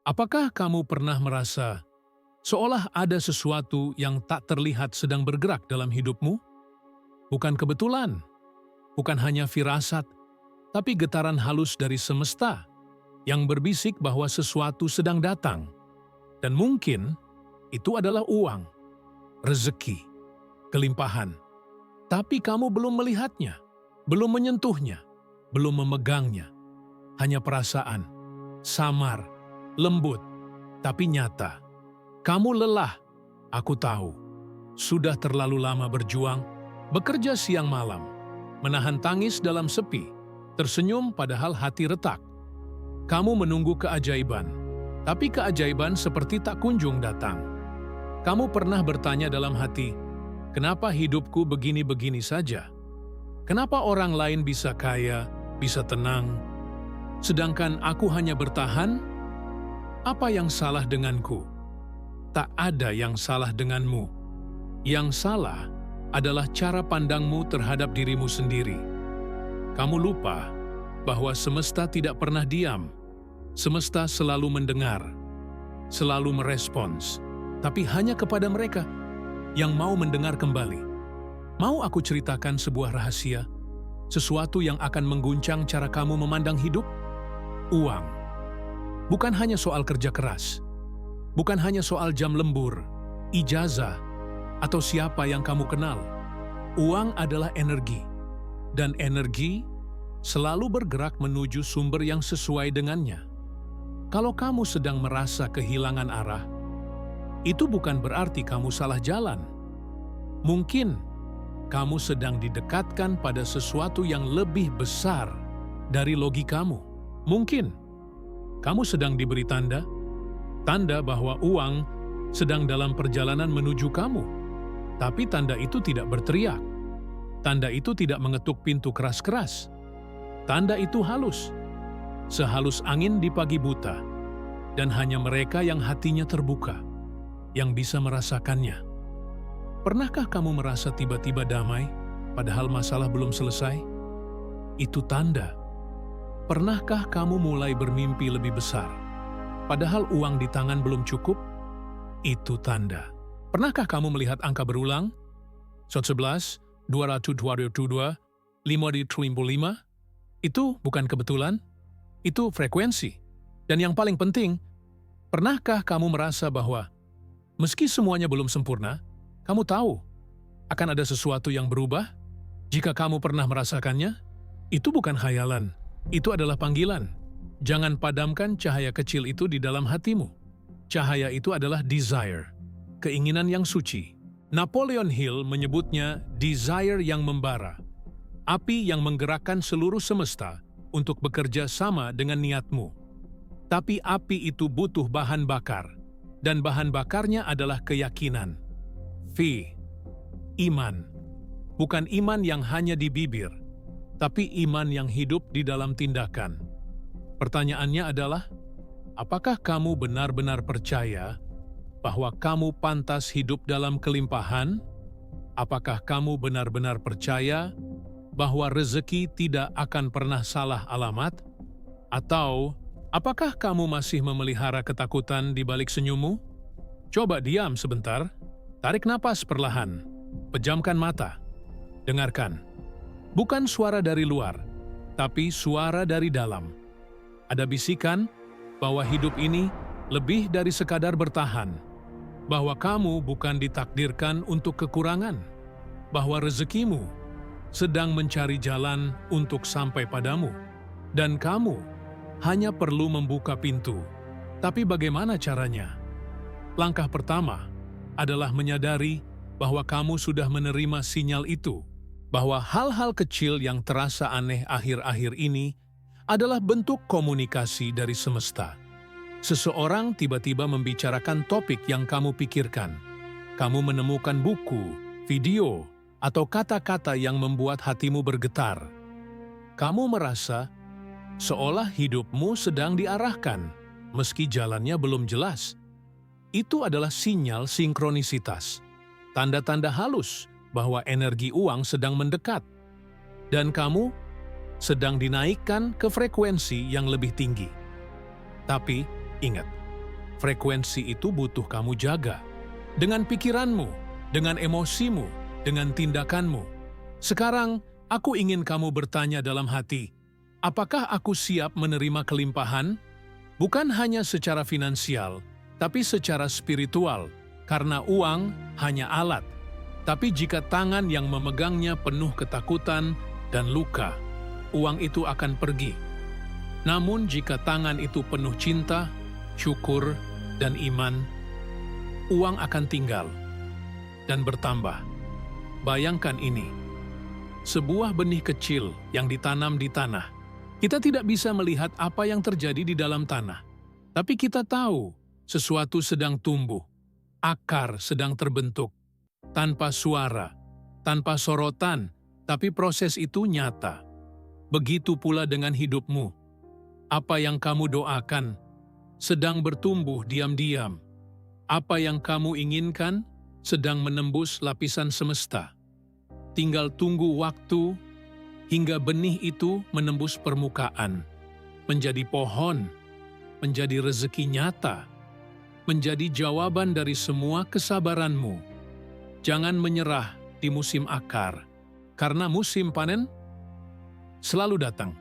Apakah kamu pernah merasa seolah ada sesuatu yang tak terlihat sedang bergerak dalam hidupmu? Bukan kebetulan, bukan hanya firasat, tapi getaran halus dari semesta yang berbisik bahwa sesuatu sedang datang. Dan mungkin itu adalah uang, rezeki, kelimpahan. Tapi kamu belum melihatnya, belum menyentuhnya, belum memegangnya. Hanya perasaan, samar, lembut, tapi nyata. Kamu lelah, aku tahu. Sudah terlalu lama berjuang, bekerja siang malam, menahan tangis dalam sepi, tersenyum padahal hati retak. Kamu menunggu keajaiban, tapi keajaiban seperti tak kunjung datang. Kamu pernah bertanya dalam hati, kenapa hidupku begini-begini saja? Kenapa orang lain bisa kaya, bisa tenang, sedangkan aku hanya bertahan? Apa yang salah denganku? Tak ada yang salah denganmu. Yang salah adalah cara pandangmu terhadap dirimu sendiri. Kamu lupa bahwa semesta tidak pernah diam. Semesta selalu mendengar, selalu merespons, tapi hanya kepada mereka yang mau mendengar kembali. Mau aku ceritakan sebuah rahasia, sesuatu yang akan mengguncang cara kamu memandang hidup? Uang. Bukan hanya soal kerja keras, bukan hanya soal jam lembur, ijazah, atau siapa yang kamu kenal. Uang adalah energi, dan energi selalu bergerak menuju sumber yang sesuai dengannya. Kalau kamu sedang merasa kehilangan arah, itu bukan berarti kamu salah jalan. Mungkin kamu sedang didekatkan pada sesuatu yang lebih besar dari logikamu. Mungkin kamu sedang diberi tanda bahwa uang sedang dalam perjalanan menuju kamu. Tapi tanda itu tidak berteriak. Tanda itu tidak mengetuk pintu keras-keras. Tanda itu halus, sehalus angin di pagi buta, dan hanya mereka yang hatinya terbuka, yang bisa merasakannya. Pernahkah kamu merasa tiba-tiba damai, padahal masalah belum selesai? Itu tanda. Pernahkah kamu mulai bermimpi lebih besar, padahal uang di tangan belum cukup? Itu tanda. Pernahkah kamu melihat angka berulang? 11, 222, 535? Itu bukan kebetulan, itu frekuensi. Dan yang paling penting, pernahkah kamu merasa bahwa meski semuanya belum sempurna, kamu tahu akan ada sesuatu yang berubah? Jika kamu pernah merasakannya, itu bukan khayalan, itu adalah panggilan. Jangan padamkan cahaya kecil itu di dalam hatimu. Cahaya itu adalah desire, keinginan yang suci. Napoleon Hill menyebutnya desire yang membara, api yang menggerakkan seluruh semesta untuk bekerja sama dengan niatmu. Tapi api itu butuh bahan bakar, dan bahan bakarnya adalah keyakinan. Iman. Bukan iman yang hanya di bibir, tapi iman yang hidup di dalam tindakan. Pertanyaannya adalah, apakah kamu benar-benar percaya bahwa kamu pantas hidup dalam kelimpahan? Apakah kamu benar-benar percaya bahwa rezeki tidak akan pernah salah alamat? Atau apakah kamu masih memelihara ketakutan di balik senyummu? Coba diam sebentar, tarik napas perlahan, pejamkan mata, dengarkan. Bukan suara dari luar, tapi suara dari dalam. Ada bisikan bahwa hidup ini lebih dari sekadar bertahan, bahwa kamu bukan ditakdirkan untuk kekurangan, bahwa rezekimu sedang mencari jalan untuk sampai padamu, dan kamu hanya perlu membuka pintu. Tapi bagaimana caranya? Langkah pertama adalah menyadari bahwa kamu sudah menerima sinyal itu, bahwa hal-hal kecil yang terasa aneh akhir-akhir ini adalah bentuk komunikasi dari semesta. Seseorang tiba-tiba membicarakan topik yang kamu pikirkan. Kamu menemukan buku, video, atau kata-kata yang membuat hatimu bergetar. Kamu merasa seolah hidupmu sedang diarahkan, meski jalannya belum jelas. Itu adalah sinyal sinkronisitas, tanda-tanda halus bahwa energi uang sedang mendekat, dan kamu sedang dinaikkan ke frekuensi yang lebih tinggi. Tapi ingat, Frekuensi itu butuh kamu jaga. Dengan pikiranmu, dengan emosimu, dengan tindakanmu. Sekarang, aku ingin kamu bertanya dalam hati, apakah aku siap menerima kelimpahan? Bukan hanya secara finansial, tapi secara spiritual, karena uang hanya alat. Tapi jika tangan yang memegangnya penuh ketakutan dan luka, uang itu akan pergi. Namun jika tangan itu penuh cinta, syukur, dan iman, uang akan tinggal dan bertambah. Bayangkan ini, sebuah benih kecil yang ditanam di tanah. Kita tidak bisa melihat apa yang terjadi di dalam tanah, tapi kita tahu sesuatu sedang tumbuh, akar sedang terbentuk, tanpa suara, tanpa sorotan, tapi proses itu nyata. Begitu pula dengan hidupmu. Apa yang kamu doakan sedang bertumbuh diam-diam. Apa yang kamu inginkan sedang menembus lapisan semesta. Tinggal tunggu waktu hingga benih itu menembus permukaan, menjadi pohon, menjadi rezeki nyata, menjadi jawaban dari semua kesabaranmu. Jangan menyerah di musim akar, karena musim panen selalu datang.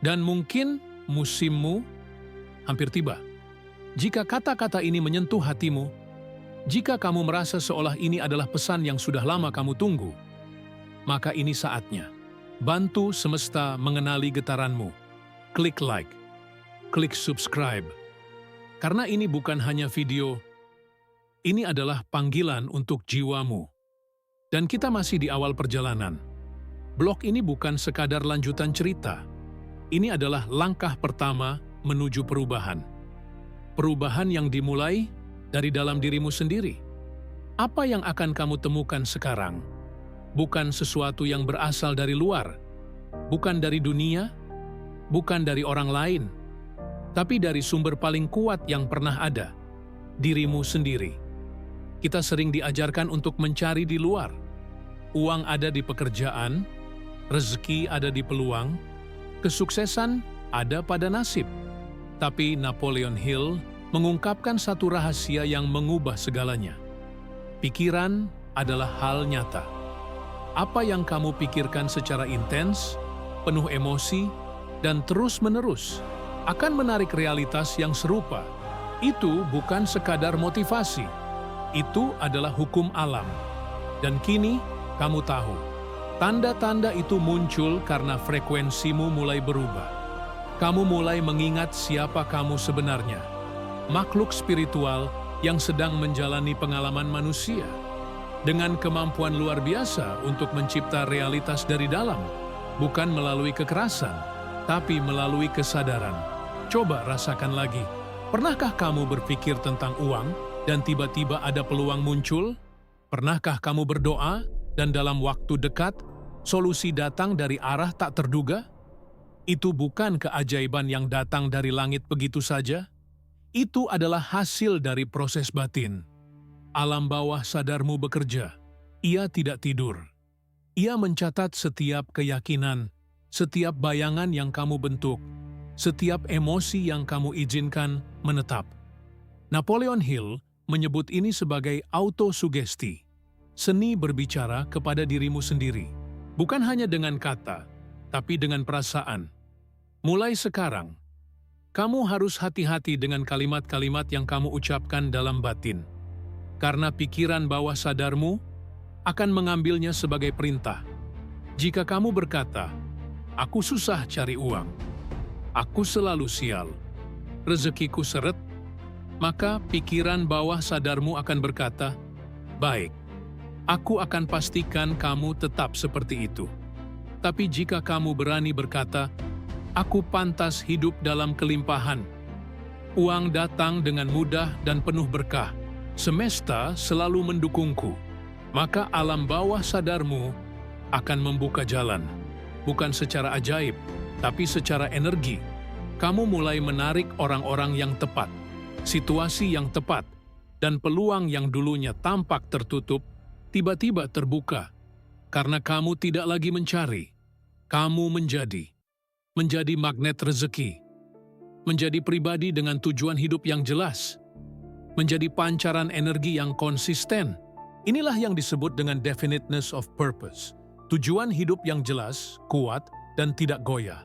Dan mungkin musimmu hampir tiba. Jika kata-kata ini menyentuh hatimu, jika kamu merasa seolah ini adalah pesan yang sudah lama kamu tunggu, maka ini saatnya. Bantu semesta mengenali getaranmu. Klik like, klik subscribe. Karena ini bukan hanya video, ini adalah panggilan untuk jiwamu. Dan kita masih di awal perjalanan. Blog ini bukan sekadar lanjutan cerita. Ini adalah langkah pertama menuju perubahan. Perubahan yang dimulai dari dalam dirimu sendiri. Apa yang akan kamu temukan sekarang? Bukan sesuatu yang berasal dari luar, bukan dari dunia, bukan dari orang lain, tapi dari sumber paling kuat yang pernah ada, dirimu sendiri. Kita sering diajarkan untuk mencari di luar. Uang ada di pekerjaan, rezeki ada di peluang, kesuksesan ada pada nasib. Tapi Napoleon Hill mengungkapkan satu rahasia yang mengubah segalanya. Pikiran adalah hal nyata. Apa yang kamu pikirkan secara intens, penuh emosi, dan terus-menerus akan menarik realitas yang serupa. Itu bukan sekadar motivasi. Itu adalah hukum alam. Dan kini, kamu tahu, tanda-tanda itu muncul karena frekuensimu mulai berubah. Kamu mulai mengingat siapa kamu sebenarnya. Makhluk spiritual yang sedang menjalani pengalaman manusia. Dengan kemampuan luar biasa untuk mencipta realitas dari dalam, bukan melalui kekerasan, tapi melalui kesadaran. Coba rasakan lagi. Pernahkah kamu berpikir tentang uang dan tiba-tiba ada peluang muncul? Pernahkah kamu berdoa dan dalam waktu dekat, solusi datang dari arah tak terduga? Itu bukan keajaiban yang datang dari langit begitu saja. Itu adalah hasil dari proses batin. Alam bawah sadarmu bekerja. Ia tidak tidur. Ia mencatat setiap keyakinan, setiap bayangan yang kamu bentuk, setiap emosi yang kamu izinkan menetap. Napoleon Hill menyebut ini sebagai autosugesti, seni berbicara kepada dirimu sendiri. Bukan hanya dengan kata, tapi dengan perasaan. Mulai sekarang, kamu harus hati-hati dengan kalimat-kalimat yang kamu ucapkan dalam batin. Karena pikiran bawah sadarmu akan mengambilnya sebagai perintah. Jika kamu berkata, "Aku susah cari uang, aku selalu sial, rezekiku seret," maka pikiran bawah sadarmu akan berkata, "Baik, aku akan pastikan kamu tetap seperti itu." Tapi jika kamu berani berkata, "Aku pantas hidup dalam kelimpahan, uang datang dengan mudah dan penuh berkah, semesta selalu mendukungku," maka alam bawah sadarmu akan membuka jalan. Bukan secara ajaib, tapi secara energi. Kamu mulai menarik orang-orang yang tepat, situasi yang tepat, dan peluang yang dulunya tampak tertutup, tiba-tiba terbuka. Karena kamu tidak lagi mencari, kamu menjadi magnet rezeki, menjadi pribadi dengan tujuan hidup yang jelas. menjadi pancaran energi yang konsisten. Inilah yang disebut dengan definiteness of purpose. Tujuan hidup yang jelas, kuat, dan tidak goyah.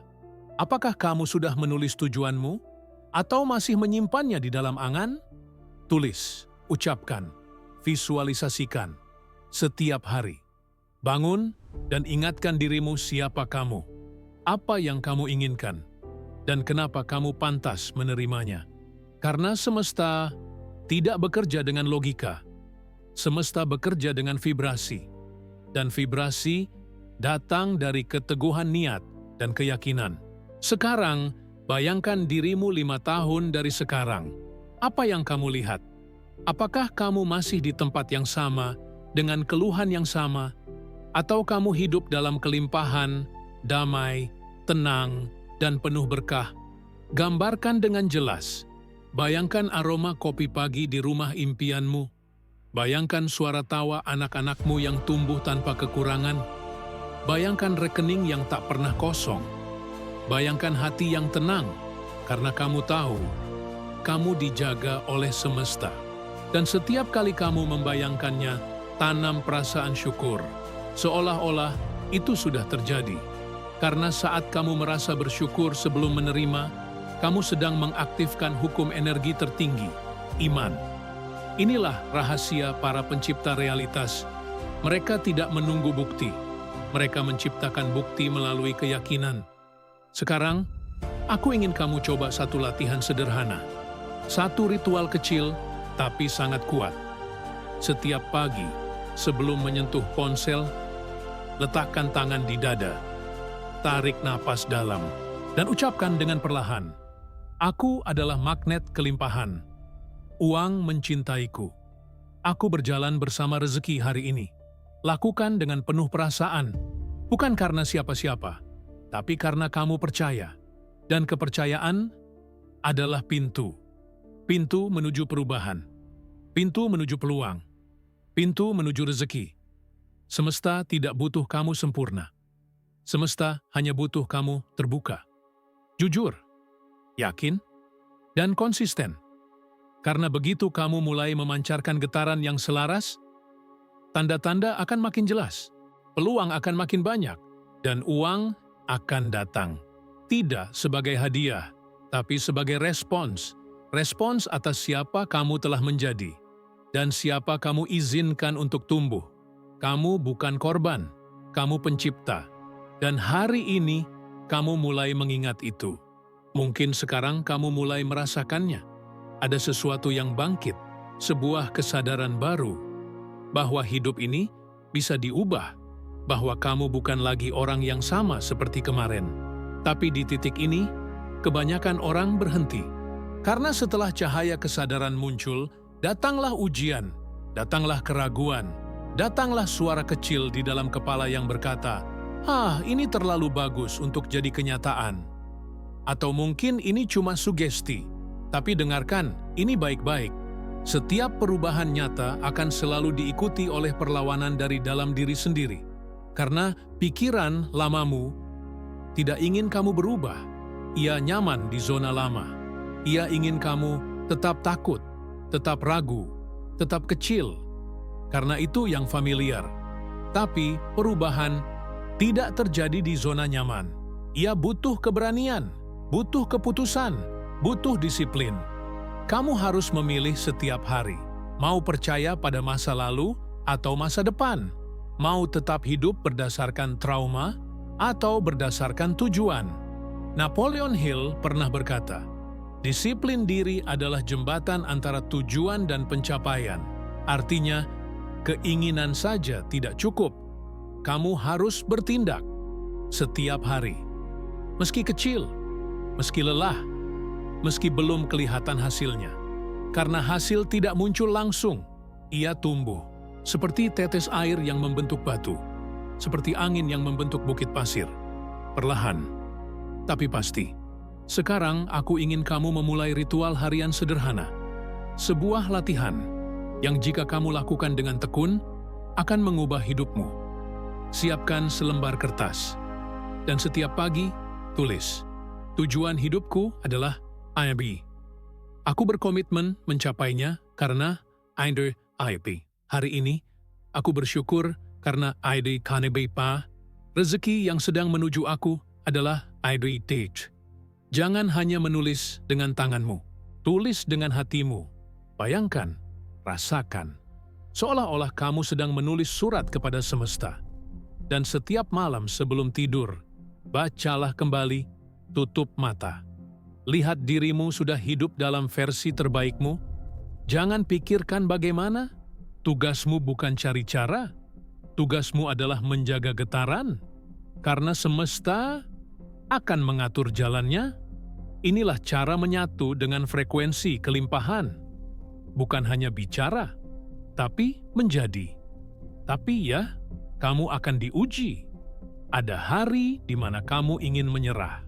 Apakah kamu sudah menulis tujuanmu? Atau masih menyimpannya di dalam angan? Tulis, ucapkan, visualisasikan setiap hari. Bangun dan ingatkan dirimu siapa kamu, apa yang kamu inginkan, dan kenapa kamu pantas menerimanya. Karena semesta tidak bekerja dengan logika. Semesta bekerja dengan vibrasi. Dan vibrasi datang dari keteguhan niat dan keyakinan. Sekarang, bayangkan dirimu 5 tahun dari sekarang. Apa yang kamu lihat? Apakah kamu masih di tempat yang sama, dengan keluhan yang sama? Atau kamu hidup dalam kelimpahan, damai, tenang, dan penuh berkah? Gambarkan dengan jelas. Bayangkan aroma kopi pagi di rumah impianmu. Bayangkan suara tawa anak-anakmu yang tumbuh tanpa kekurangan. Bayangkan rekening yang tak pernah kosong. Bayangkan hati yang tenang, karena kamu tahu, kamu dijaga oleh semesta. Dan setiap kali kamu membayangkannya, tanam perasaan syukur. Seolah-olah itu sudah terjadi. Karena saat kamu merasa bersyukur sebelum menerima, kamu sedang mengaktifkan hukum energi tertinggi, iman. Inilah rahasia para pencipta realitas. Mereka tidak menunggu bukti. Mereka menciptakan bukti melalui keyakinan. Sekarang, aku ingin kamu coba satu latihan sederhana. Satu ritual kecil, tapi sangat kuat. Setiap pagi, sebelum menyentuh ponsel, letakkan tangan di dada. Tarik napas dalam, dan ucapkan dengan perlahan, "Aku adalah magnet kelimpahan. Uang mencintaiku. Aku berjalan bersama rezeki hari ini." Lakukan dengan penuh perasaan, bukan karena siapa-siapa, tapi karena kamu percaya. Dan kepercayaan adalah pintu. Pintu menuju perubahan. Pintu menuju peluang. Pintu menuju rezeki. Semesta tidak butuh kamu sempurna. Semesta hanya butuh kamu terbuka, jujur, yakin, dan konsisten. Karena begitu kamu mulai memancarkan getaran yang selaras, tanda-tanda akan makin jelas, peluang akan makin banyak, dan uang akan datang. Tidak sebagai hadiah, tapi sebagai respons. Respons atas siapa kamu telah menjadi, dan siapa kamu izinkan untuk tumbuh. Kamu bukan korban, kamu pencipta. Dan hari ini, kamu mulai mengingat itu. Mungkin sekarang kamu mulai merasakannya. Ada sesuatu yang bangkit, sebuah kesadaran baru, bahwa hidup ini bisa diubah, bahwa kamu bukan lagi orang yang sama seperti kemarin. Tapi di titik ini, kebanyakan orang berhenti. Karena setelah cahaya kesadaran muncul, datanglah ujian, datanglah keraguan, datanglah suara kecil di dalam kepala yang berkata, ini terlalu bagus untuk jadi kenyataan. Atau mungkin ini cuma sugesti. Tapi dengarkan, ini baik-baik. Setiap perubahan nyata akan selalu diikuti oleh perlawanan dari dalam diri sendiri. Karena pikiran lamamu tidak ingin kamu berubah. Ia nyaman di zona lama. Ia ingin kamu tetap takut, tetap ragu, tetap kecil. Karena itu yang familiar. Tapi perubahan tidak terjadi di zona nyaman. Ia butuh keberanian, butuh keputusan, butuh disiplin. Kamu harus memilih setiap hari. Mau percaya pada masa lalu atau masa depan? Mau tetap hidup berdasarkan trauma atau berdasarkan tujuan? Napoleon Hill pernah berkata, disiplin diri adalah jembatan antara tujuan dan pencapaian. Artinya, keinginan saja tidak cukup. Kamu harus bertindak setiap hari. Meski kecil, meski lelah, meski belum kelihatan hasilnya. Karena hasil tidak muncul langsung, ia tumbuh. Seperti tetes air yang membentuk batu. Seperti angin yang membentuk bukit pasir. Perlahan, tapi pasti. Sekarang aku ingin kamu memulai ritual harian sederhana. Sebuah latihan yang jika kamu lakukan dengan tekun, akan mengubah hidupmu. Siapkan selembar kertas. Dan setiap pagi, tulis. Tujuan hidupku adalah IB. Aku berkomitmen mencapainya karena Ide IT. Hari ini, aku bersyukur karena Ide Kanebe Pa. Rezeki yang sedang menuju aku adalah Ide Tej. Jangan hanya menulis dengan tanganmu. Tulis dengan hatimu. Bayangkan, rasakan. Seolah-olah kamu sedang menulis surat kepada semesta. Dan setiap malam sebelum tidur, bacalah kembali, tutup mata. Lihat dirimu sudah hidup dalam versi terbaikmu. Jangan pikirkan bagaimana. Tugasmu bukan cari cara. Tugasmu adalah menjaga getaran. Karena semesta akan mengatur jalannya. Inilah cara menyatu dengan frekuensi kelimpahan. Bukan hanya bicara, tapi menjadi. Tapi ya, kamu akan diuji. Ada hari di mana kamu ingin menyerah.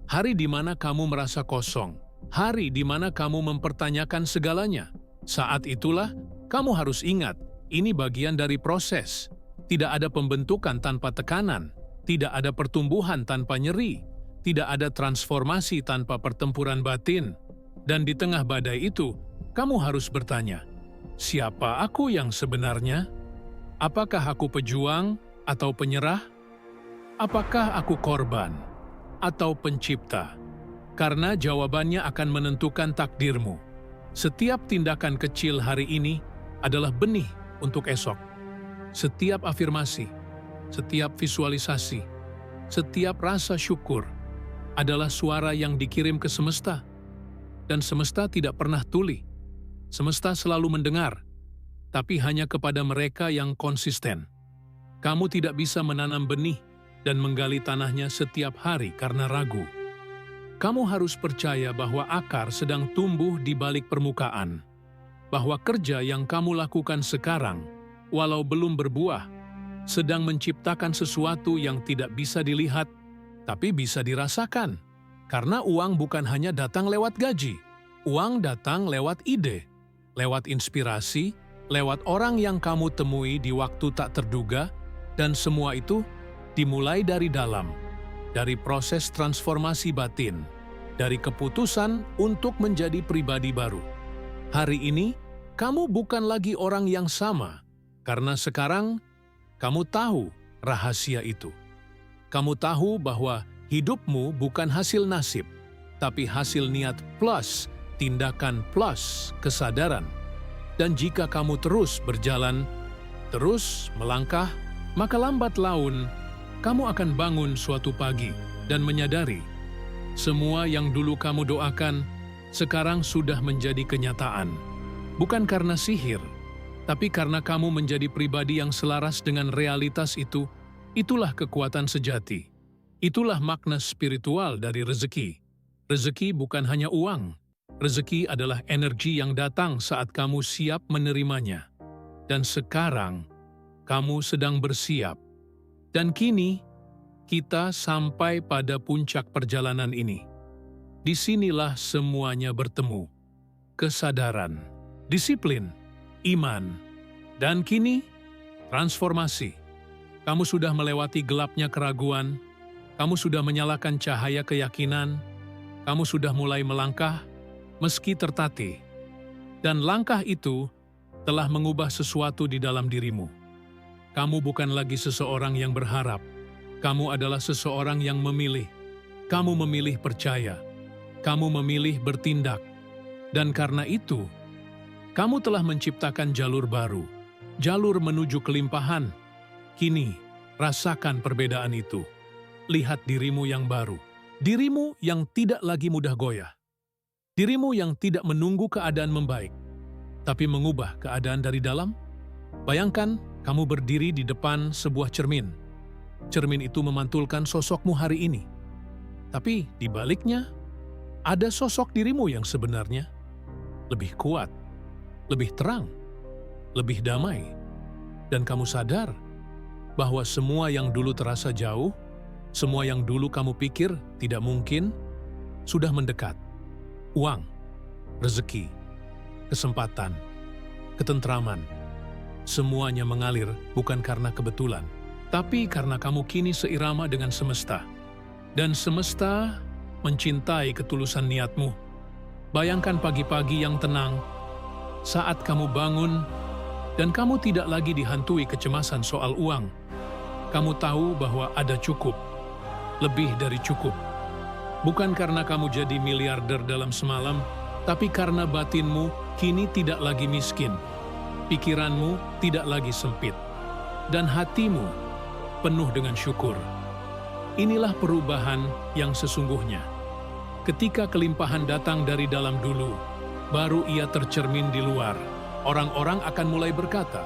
Hari di mana kamu merasa kosong. Hari di mana kamu mempertanyakan segalanya. Saat itulah, kamu harus ingat, ini bagian dari proses. Tidak ada pembentukan tanpa tekanan. Tidak ada pertumbuhan tanpa nyeri. Tidak ada transformasi tanpa pertempuran batin. Dan di tengah badai itu, kamu harus bertanya, siapa aku yang sebenarnya? Apakah aku pejuang atau penyerah? Apakah aku korban atau pencipta? Karena jawabannya akan menentukan takdirmu. Setiap tindakan kecil hari ini adalah benih untuk esok. Setiap afirmasi, setiap visualisasi, setiap rasa syukur adalah suara yang dikirim ke semesta. Dan semesta tidak pernah tuli. Semesta selalu mendengar, tapi hanya kepada mereka yang konsisten. Kamu tidak bisa menanam benih dan menggali tanahnya setiap hari karena ragu. Kamu harus percaya bahwa akar sedang tumbuh di balik permukaan, bahwa kerja yang kamu lakukan sekarang, walau belum berbuah, sedang menciptakan sesuatu yang tidak bisa dilihat, tapi bisa dirasakan. Karena uang bukan hanya datang lewat gaji, uang datang lewat ide, lewat inspirasi, lewat orang yang kamu temui di waktu tak terduga, dan semua itu dimulai dari dalam, dari proses transformasi batin, dari keputusan untuk menjadi pribadi baru. Hari ini, kamu bukan lagi orang yang sama, karena sekarang kamu tahu rahasia itu. Kamu tahu bahwa hidupmu bukan hasil nasib, tapi hasil niat plus tindakan plus kesadaran. Dan jika kamu terus berjalan, terus melangkah, maka lambat laun kamu akan bangun suatu pagi dan menyadari semua yang dulu kamu doakan sekarang sudah menjadi kenyataan. Bukan karena sihir, tapi karena kamu menjadi pribadi yang selaras dengan realitas itu. Itulah kekuatan sejati. Itulah makna spiritual dari rezeki. Rezeki bukan hanya uang. Rezeki adalah energi yang datang saat kamu siap menerimanya. Dan sekarang, kamu sedang bersiap. Dan kini, kita sampai pada puncak perjalanan ini. Disinilah semuanya bertemu. Kesadaran, disiplin, iman, dan kini, transformasi. Kamu sudah melewati gelapnya keraguan, kamu sudah menyalakan cahaya keyakinan, kamu sudah mulai melangkah, meski tertatih. Dan langkah itu telah mengubah sesuatu di dalam dirimu. Kamu bukan lagi seseorang yang berharap. Kamu adalah seseorang yang memilih. Kamu memilih percaya. Kamu memilih bertindak. Dan karena itu, kamu telah menciptakan jalur baru. Jalur menuju kelimpahan. Kini, rasakan perbedaan itu. Lihat dirimu yang baru. Dirimu yang tidak lagi mudah goyah. Dirimu yang tidak menunggu keadaan membaik, tapi mengubah keadaan dari dalam. Bayangkan, kamu berdiri di depan sebuah cermin. Cermin itu memantulkan sosokmu hari ini. Tapi di baliknya, ada sosok dirimu yang sebenarnya lebih kuat, lebih terang, lebih damai. Dan kamu sadar bahwa semua yang dulu terasa jauh, semua yang dulu kamu pikir tidak mungkin, sudah mendekat. Uang, rezeki, kesempatan, ketentraman, semuanya mengalir bukan karena kebetulan, tapi karena kamu kini seirama dengan semesta. Dan semesta mencintai ketulusan niatmu. Bayangkan pagi-pagi yang tenang, saat kamu bangun, dan kamu tidak lagi dihantui kecemasan soal uang. Kamu tahu bahwa ada cukup, lebih dari cukup. Bukan karena kamu jadi miliarder dalam semalam, tapi karena batinmu kini tidak lagi miskin, pikiranmu tidak lagi sempit, dan hatimu penuh dengan syukur. Inilah perubahan yang sesungguhnya. Ketika kelimpahan datang dari dalam dulu, baru ia tercermin di luar. Orang-orang akan mulai berkata,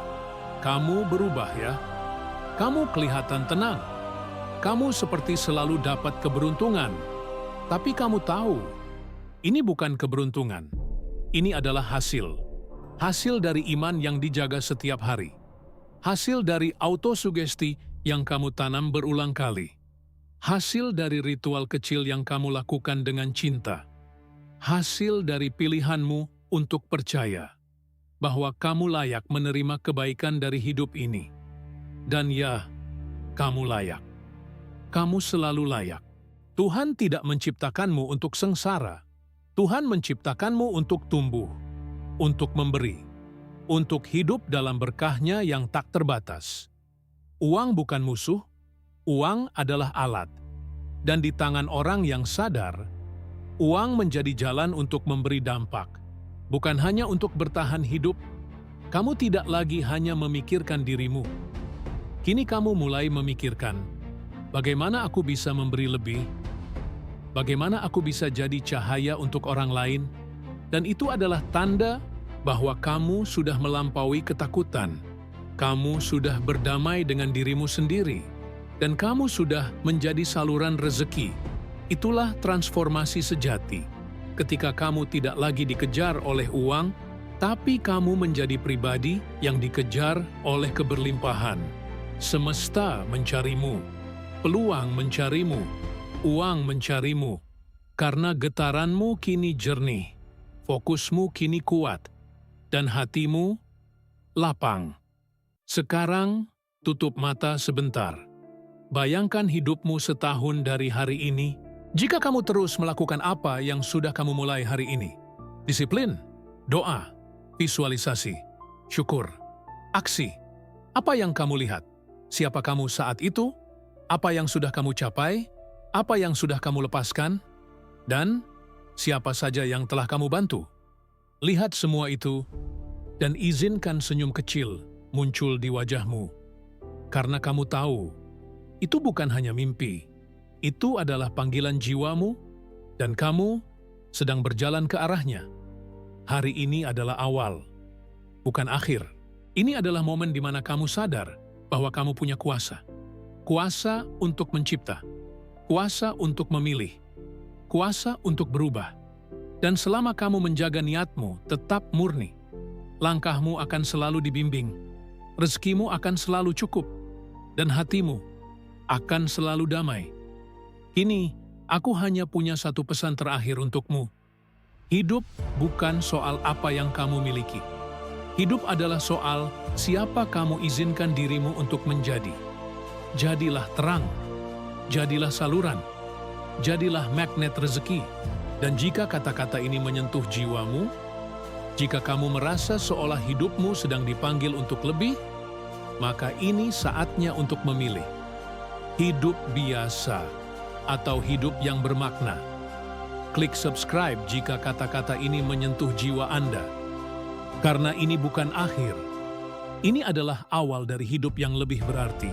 "Kamu berubah ya? Kamu kelihatan tenang. Kamu seperti selalu dapat keberuntungan." Tapi kamu tahu, ini bukan keberuntungan. Ini adalah hasil. Hasil dari iman yang dijaga setiap hari. Hasil dari autosugesti yang kamu tanam berulang kali. Hasil dari ritual kecil yang kamu lakukan dengan cinta. Hasil dari pilihanmu untuk percaya bahwa kamu layak menerima kebaikan dari hidup ini. Dan ya, kamu layak. Kamu selalu layak. Tuhan tidak menciptakanmu untuk sengsara. Tuhan menciptakanmu untuk tumbuh, untuk memberi, untuk hidup dalam berkah-Nya yang tak terbatas. Uang bukan musuh, uang adalah alat. Dan di tangan orang yang sadar, uang menjadi jalan untuk memberi dampak. Bukan hanya untuk bertahan hidup, kamu tidak lagi hanya memikirkan dirimu. Kini kamu mulai memikirkan, bagaimana aku bisa memberi lebih? Bagaimana aku bisa jadi cahaya untuk orang lain? Dan itu adalah tanda bahwa kamu sudah melampaui ketakutan. Kamu sudah berdamai dengan dirimu sendiri. Dan kamu sudah menjadi saluran rezeki. Itulah transformasi sejati. Ketika kamu tidak lagi dikejar oleh uang, tapi kamu menjadi pribadi yang dikejar oleh keberlimpahan. Semesta mencarimu, peluang mencarimu, uang mencarimu, karena getaranmu kini jernih, fokusmu kini kuat, dan hatimu lapang. Sekarang, tutup mata sebentar. Bayangkan hidupmu setahun dari hari ini, jika kamu terus melakukan apa yang sudah kamu mulai hari ini. Disiplin, doa, visualisasi, syukur, aksi. Apa yang kamu lihat? Siapa kamu saat itu? Apa yang sudah kamu capai? Apa yang sudah kamu lepaskan? Dan siapa saja yang telah kamu bantu? Lihat semua itu, dan izinkan senyum kecil muncul di wajahmu. Karena kamu tahu, itu bukan hanya mimpi. Itu adalah panggilan jiwamu, dan kamu sedang berjalan ke arahnya. Hari ini adalah awal, bukan akhir. Ini adalah momen di mana kamu sadar bahwa kamu punya kuasa. Kuasa untuk mencipta, kuasa untuk memilih, kuasa untuk berubah. Dan selama kamu menjaga niatmu tetap murni, langkahmu akan selalu dibimbing, rezekimu akan selalu cukup, dan hatimu akan selalu damai. Kini, aku hanya punya satu pesan terakhir untukmu. Hidup bukan soal apa yang kamu miliki. Hidup adalah soal siapa kamu izinkan dirimu untuk menjadi. Jadilah terang, jadilah saluran, jadilah magnet rezeki. Dan jika kata-kata ini menyentuh jiwamu, jika kamu merasa seolah hidupmu sedang dipanggil untuk lebih, maka ini saatnya untuk memilih. Hidup biasa atau hidup yang bermakna. Klik subscribe jika kata-kata ini menyentuh jiwa Anda. Karena ini bukan akhir. Ini adalah awal dari hidup yang lebih berarti.